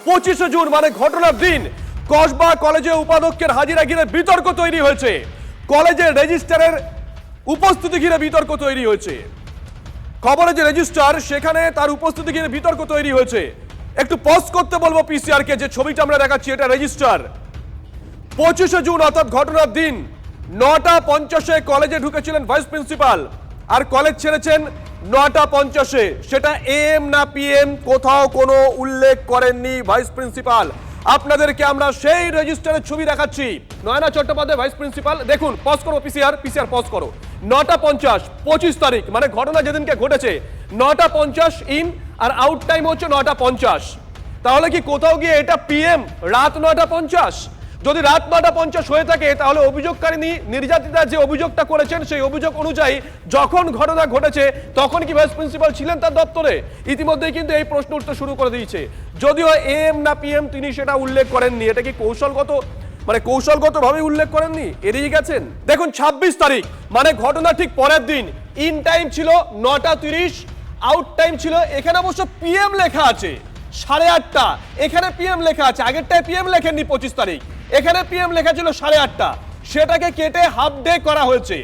25 June মানে ঘটনার দিন কসবা কলেজে উপাধ্যক্ষের হাজিরা ঘিরে বিতর্ক তৈরি হয়েছে। কলেজের রেজিস্ট্রারের উপস্থিতি ঘিরে বিতর্ক তৈরি হয়েছে। খবরে যে রেজিস্ট্রার সেখানে তার উপস্থিতি ঘিরে বিতর্ক তৈরি হয়েছে। একটু পজ করতে বলবো পিসিআর কে, যে ছবিটা আমরা দেখাচ্ছি এটা রেজিস্ট্রার। 25 জুন অর্থাৎ ঘটনার দিন 9:50 কলেজে ঢুকেছিলেন ভাইস প্রিন্সিপাল আর কলেজ ছেড়েছেন 9:50। সেটা এম না পিএম কোথাও কোনো উল্লেখ করেননি ভাইস প্রিন্সিপাল। আপনাদেরকে আমরা সেই রেজিস্টারের ছবি দেখাচ্ছি। নয়না চট্টোপাধ্যায় ভাইস প্রিন্সিপাল, দেখুন পজ করো পিসিআর পজ করো। 9:50 25 তারিখ মানে ঘটনা যেদিনকে ঘটেছে 9:50 ইন আর আউট টাইম হচ্ছে 9:50। তাহলে কি কোথাও গিয়ে এটা পিএম রাত 9:50? যদি রাত 9:50 হয়ে থাকে তাহলে অভিযোগকারিনী নির্যাতিতা যে অভিযোগটা করেছেন সেই অভিযোগ অনুযায়ী যখন ঘটনা ঘটেছে তখন কি ভাইস প্রিন্সিপাল ছিলেন তার দপ্তরে? ইতিমধ্যেই কিন্তু এই প্রশ্ন উঠতে শুরু করে দিয়েছে। যদিও এম না পিএম তিনি সেটা উল্লেখ করেননি। এটা কি কৌশলগতভাবে উল্লেখ করেননি, এড়িয়ে গেছেন? দেখুন 26 তারিখ মানে ঘটনা ঠিক পরের দিন ইন টাইম ছিল 9:30, আউট টাইম ছিল, এখানে অবশ্য পিএম লেখা আছে 8:30, এখানে পিএম লেখা আছে। আগেরটায় পিএম লেখেননি 25 তারিখ, এখানে পিএম লেখা ছিল 8:30। সেটাকে কেটে হাফ ডে করা হয়েছে।